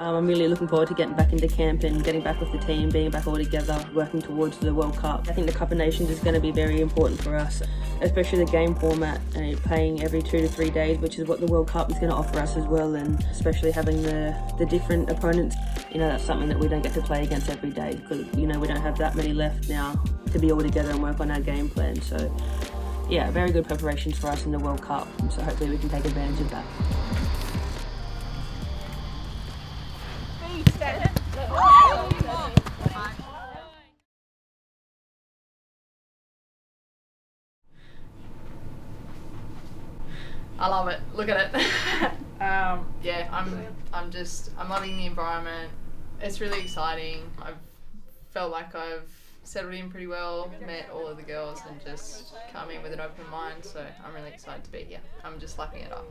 I'm really looking forward to getting back into camp and getting back with the team, being back all together, working towards the World Cup. I think the Cup of Nations is going to be very important for us, especially the game format, playing every 2 to 3 days, which is what the World Cup is going to offer us as well, and especially having the different opponents. That's something that we don't get to play against every day because, we don't have that many left now to be all together and work on our game plan. So, yeah, very good preparations for us in the World Cup, so hopefully we can take advantage of that. I love it. Look at it. Yeah, I'm loving the environment. It's really exciting. I've felt like I've settled in pretty well, met all of the girls and just come in with an open mind, so I'm really excited to be here. I'm just lapping it up.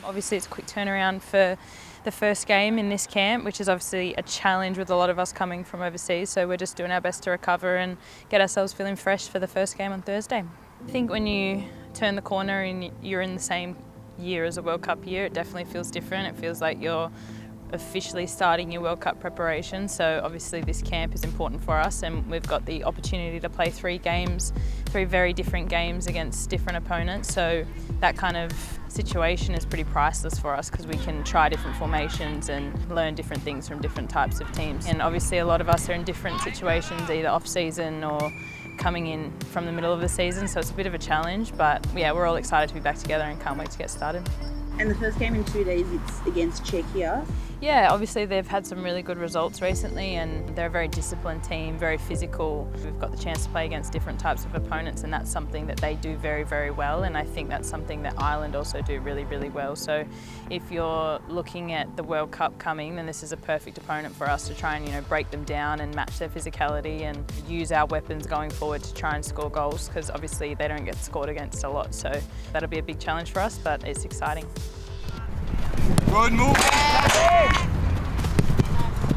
Obviously it's a quick turnaround for the first game in this camp, which is obviously a challenge with a lot of us coming from overseas, so we're just doing our best to recover and get ourselves feeling fresh for the first game on Thursday. I think when you turn the corner and you're in the same year as a World Cup year, it definitely feels different. It feels like you're officially starting your World Cup preparation, so obviously this camp is important for us and we've got the opportunity to play 3 very different games against different opponents, so that kind of situation is pretty priceless for us because we can try different formations and learn different things from different types of teams. And obviously a lot of us are in different situations, either off season or coming in from the middle of the season, so it's a bit of a challenge, but yeah, we're all excited to be back together and can't wait to get started. And the first game in 2 days, it's against Czechia. Yeah, obviously they've had some really good results recently and they're a very disciplined team, very physical. We've got the chance to play against different types of opponents and that's something that they do very, very well, and I think that's something that Ireland also do really, really well. So if you're looking at the World Cup coming, then this is a perfect opponent for us to try and break them down and match their physicality and use our weapons going forward to try and score goals, because obviously they don't get scored against a lot. So that'll be a big challenge for us, but it's exciting. Good move.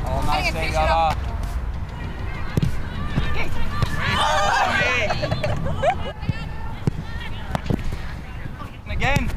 Oh, nice thing, Ella. Again.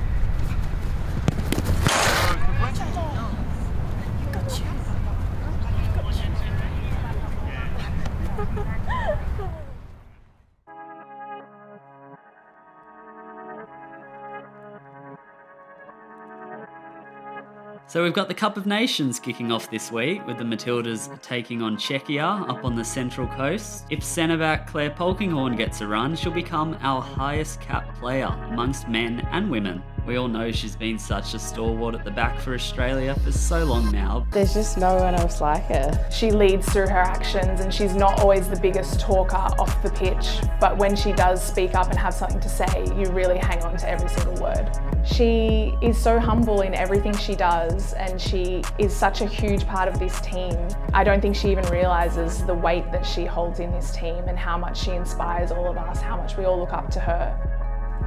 So we've got the Cup of Nations kicking off this week with the Matildas taking on Czechia up on the Central Coast. If centre-back Claire Polkinghorne gets a run, she'll become our highest capped player amongst men and women. We all know she's been such a stalwart at the back for Australia for so long now. There's just no one else like her. She leads through her actions and she's not always the biggest talker off the pitch, but when she does speak up and have something to say, you really hang on to every single word. She is so humble in everything she does and she is such a huge part of this team. I don't think she even realises the weight that she holds in this team and how much she inspires all of us, how much we all look up to her.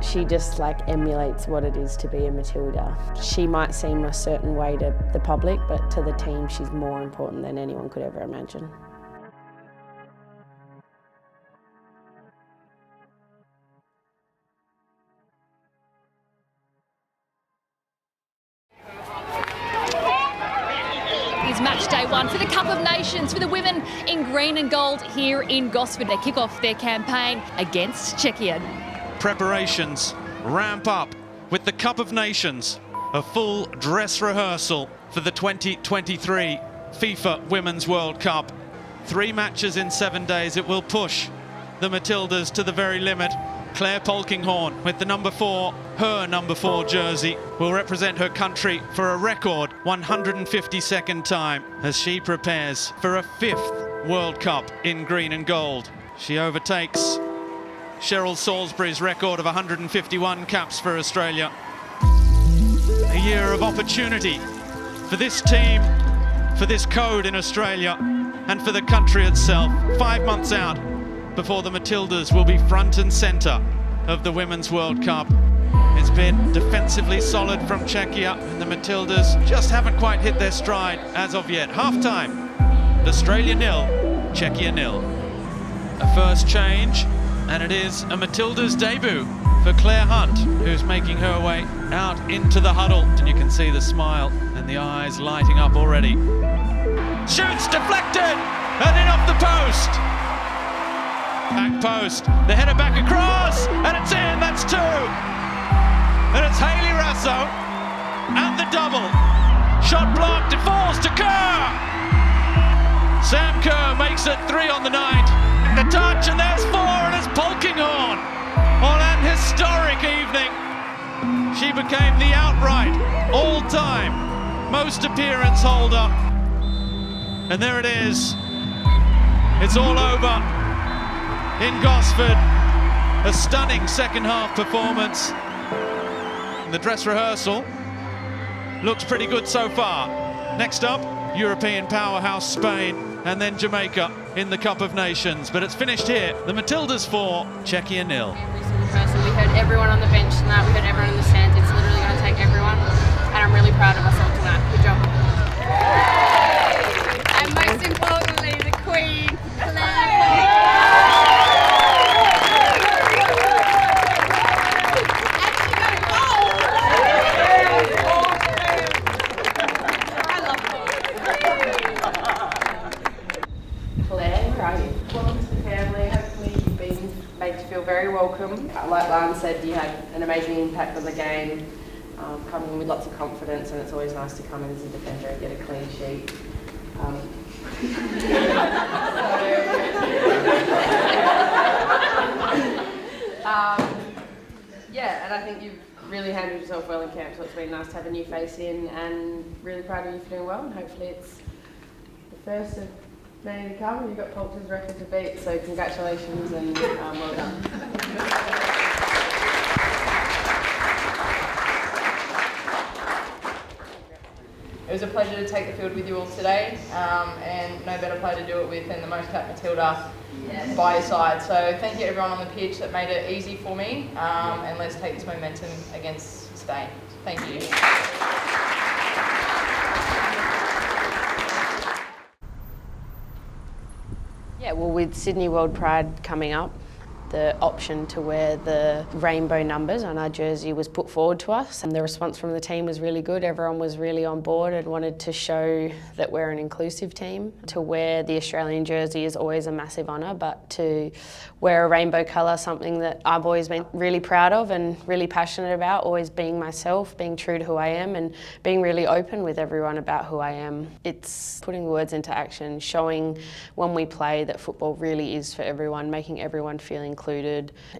She just emulates what it is to be a Matilda. She might seem a certain way to the public, but to the team she's more important than anyone could ever imagine. Is match day 1 for the Cup of Nations for the women in green and gold here in Gosford. They kick off their campaign against Czechia. Preparations ramp up with the Cup of Nations, a full dress rehearsal for the 2023 FIFA Women's World Cup. 3 matches in 7 days. It will push the Matildas to the very limit. Claire Polkinghorne with the number 4, her number 4 jersey, will represent her country for a record 152nd time as she prepares for a 5th World Cup in green and gold. She overtakes Cheryl Salisbury's record of 151 caps for Australia. A year of opportunity for this team, for this code in Australia, and for the country itself. 5 months out before the Matildas will be front and centre of the Women's World Cup. It's been defensively solid from Czechia, and the Matildas just haven't quite hit their stride as of yet. Half-time, Australia 0, Czechia 0. A first change, and it is a Matildas debut for for Claire Hunt, who's making her way out into the huddle. And you can see the smile and the eyes lighting up already. Shoots, deflected, and in off the post. Back post, the header back across, and it's in, that's 2. And it's Hayley Rasso, and the double. Shot blocked, it falls to Kerr. Sam Kerr makes it 3 on the night. The touch, and there's 4, and it's Polkinghorne. On an historic evening, she became the outright, all-time, most appearance holder. And there it is. It's all over in Gosford. A stunning second half performance. The dress rehearsal looks pretty good so far. Next up, European powerhouse Spain, and then Jamaica in the Cup of Nations. But it's finished here. The Matildas 4, Czechia 0. Every single person. We heard everyone on the bench tonight. We heard everyone in the stands. It's literally going to take everyone. And I'm really proud of myself tonight. Good job. And most importantly, the Queen, Claire. Very welcome. Like Lan said, you had an amazing impact on the game, coming in with lots of confidence, and it's always nice to come in as a defender and get a clean sheet. Yeah, and I think you've really handled yourself well in camp, so it's been nice to have a new face in, and really proud of you for doing well, and hopefully it's the first of many to come. You've got Poulter's record to beat, so congratulations and well done. It was a pleasure to take the field with you all today, and no better player to do it with than the most capped Matilda by your side. So thank you to everyone on the pitch that made it easy for me, and let's take this momentum against Spain. Thank you. Yeah, well, with Sydney World Pride coming up, the option to wear the rainbow numbers on our jersey was put forward to us, and the response from the team was really good. Everyone was really on board and wanted to show that we're an inclusive team. To wear the Australian jersey is always a massive honour, but to wear a rainbow colour, something that I've always been really proud of and really passionate about, always being myself, being true to who I am and being really open with everyone about who I am. It's putting words into action, showing when we play that football really is for everyone, making everyone feel included.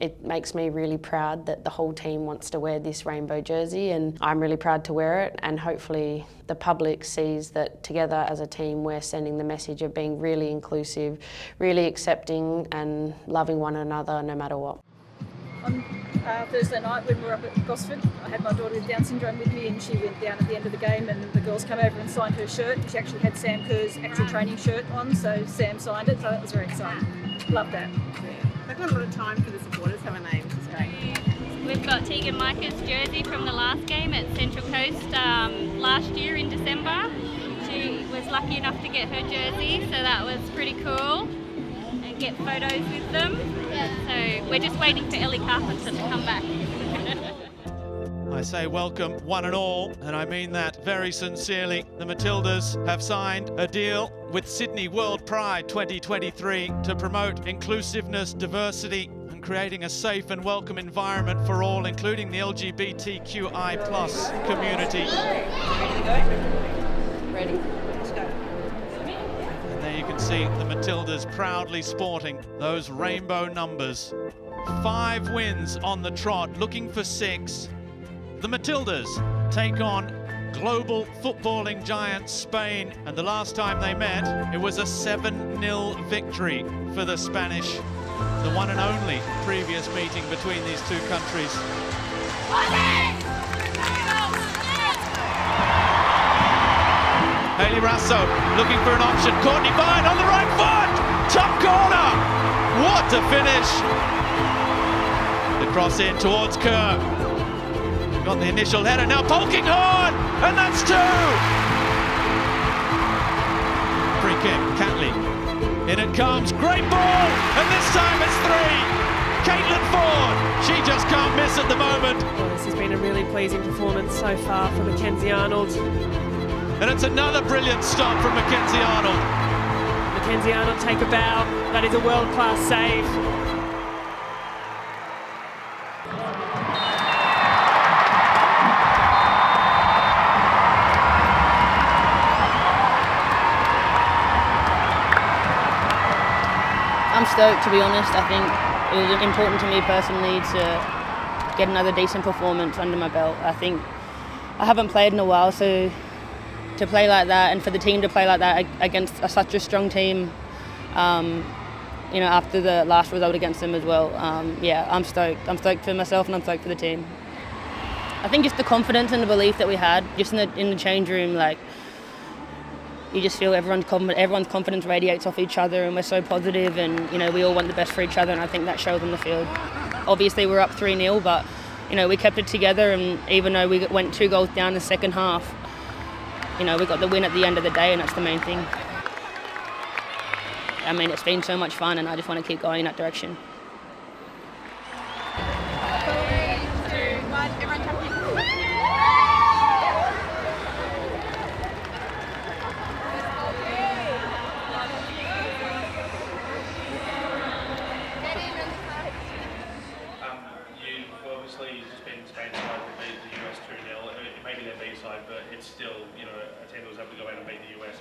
It makes me really proud that the whole team wants to wear this rainbow jersey, and I'm really proud to wear it, and hopefully the public sees that together as a team we're sending the message of being really inclusive, really accepting and loving one another no matter what. On Thursday night when we were up at Gosford, I had my daughter with Down syndrome with me, and she went down at the end of the game and the girls came over and signed her shirt. She actually had Sam Kerr's actual training shirt on, so Sam signed it, so that was very exciting. Loved that. They've got a lot of time for the supporters to have a name, which is great. We've got Tegan Micah's jersey from the last game at Central Coast last year in December. She was lucky enough to get her jersey, so that was pretty cool. And get photos with them. So we're just waiting for Ellie Carpenter to come back. I say welcome one and all, and I mean that very sincerely. The Matildas have signed a deal with Sydney World Pride 2023 to promote inclusiveness, diversity, and creating a safe and welcome environment for all, including the LGBTQI+ community. Ready? And there you can see the Matildas proudly sporting those rainbow numbers. 5 wins on the trot, looking for 6. The Matildas take on global footballing giant Spain, and the last time they met, it was a 7-0 victory for the Spanish, the one and only previous meeting between these two countries. Hayley Rasso looking for an option. Courtney Vine on the right foot, top corner. What a finish! The cross in towards Kerr. Got the initial header, now Polkinghorne, and that's 2! Free kick, Catley. In it comes, great ball, and this time it's 3! Caitlin Ford. She just can't miss at the moment. Well, this has been a really pleasing performance so far for Mackenzie Arnold. And it's another brilliant stop from Mackenzie Arnold. Mackenzie Arnold take a bow. That is a world-class save. I'm stoked, to be honest. I think it was important to me personally to get another decent performance under my belt. I think I haven't played in a while, so to play like that and for the team to play like that against such a strong team, you know, after the last result against them as well, yeah, I'm stoked. I'm stoked for myself and I'm stoked for the team. I think just the confidence and the belief that we had, just in the change room, like, you just feel everyone's confidence radiates off each other, and we're so positive, and you know, we all want the best for each other, and I think that shows on the field. Obviously we're up 3-0, but you know, we kept it together, and even though we went 2 goals down in the second half, you know, we got the win at the end of the day, and that's the main thing. I mean, it's been so much fun, and I just want to keep going in that direction. You've just been Spain side to beat the US 2-0. It may be their B side, but it's still, you know, a team that was able to go out and beat the US.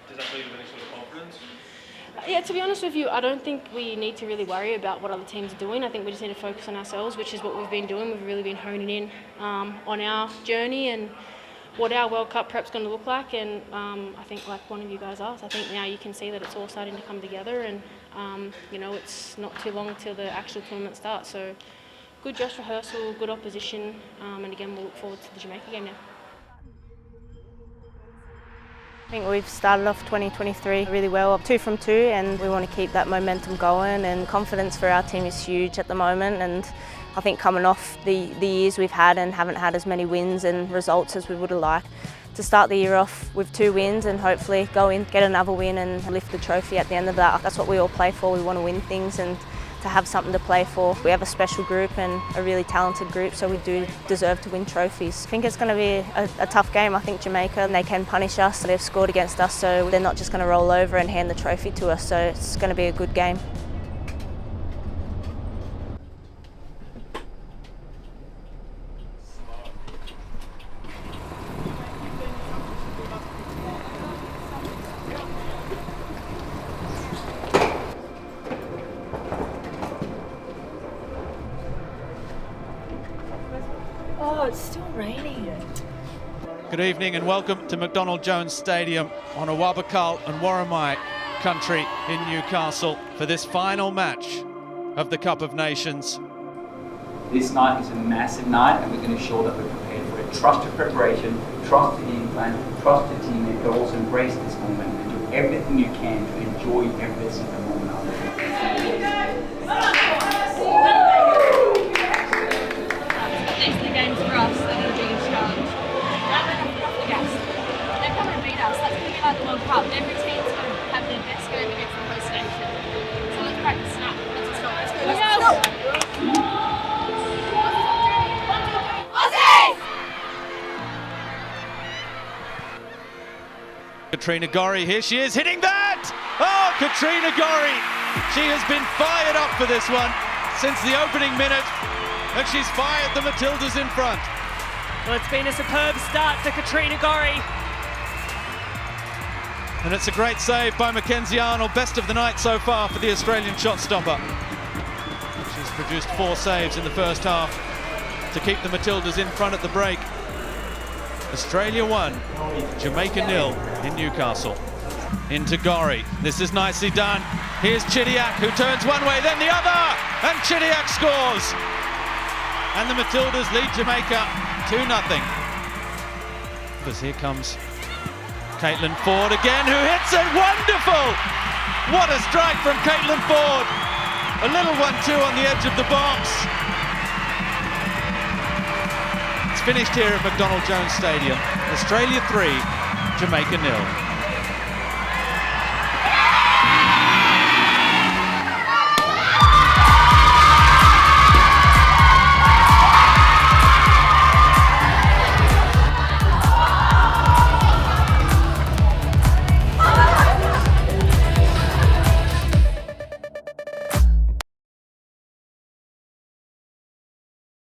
Does that leave you with any sort of confidence? Yeah, to be honest with you, I don't think we need to really worry about what other teams are doing. I think we just need to focus on ourselves, which is what we've been doing. We've really been honing in on our journey and what our World Cup prep's going to look like. And I think, like one of you guys asked, I think now you can see that it's all starting to come together, and you know, it's not too long till the actual tournament starts. So good dress rehearsal, good opposition, and again, we'll look forward to the Jamaica game now. I think we've started off 2023 really well, 2 from 2, and we want to keep that momentum going, and confidence for our team is huge at the moment, and I think coming off the years we've had and haven't had as many wins and results as we would have liked, to start the year off with 2 wins and hopefully go in, get another win and lift the trophy at the end of that. That's what we all play for. We want to win things and to have something to play for. We have a special group and a really talented group, so we do deserve to win trophies. I think it's going to be a tough game. I think Jamaica, they can punish us. They've scored against us, so they're not just going to roll over and hand the trophy to us, so it's going to be a good game. Oh, it's still raining. Good evening and welcome to McDonald Jones Stadium on Awabakal and Warramai country in Newcastle for this final match of the Cup of Nations. This night is a massive night, and we're going to show that we're prepared for it. Trust your preparation, trust the game plan, trust the teammate, but also embrace this moment and do everything you can to enjoy every single moment of it. These are the games for us that are the biggest challenge. They're coming to beat us. That's going to be like the World Cup. Every team's going to have their best game against the host nation. So let's practice snap. Let's go. Let's go. Let's go. Katrina Gorry, here she is hitting that! Oh, Katrina Gorry! She has been fired up for this one since the opening minute, and she's fired the Matildas in front. Well, it's been a superb start for Katrina Gorry. And it's a great save by Mackenzie Arnold, best of the night so far for the Australian shot stopper. She's produced 4 saves in the first half to keep the Matildas in front at the break. Australia 1, Jamaica 0 in Newcastle. Into Gorry, this is nicely done. Here's Chidiac, who turns one way, then the other, and Chidiac scores. And the Matildas lead Jamaica 2-0. Because here comes Caitlin Ford again, who hits it, wonderful! What a strike from Caitlin Ford. A little 1-2 on the edge of the box. It's finished here at McDonald Jones Stadium. Australia 3, Jamaica 0.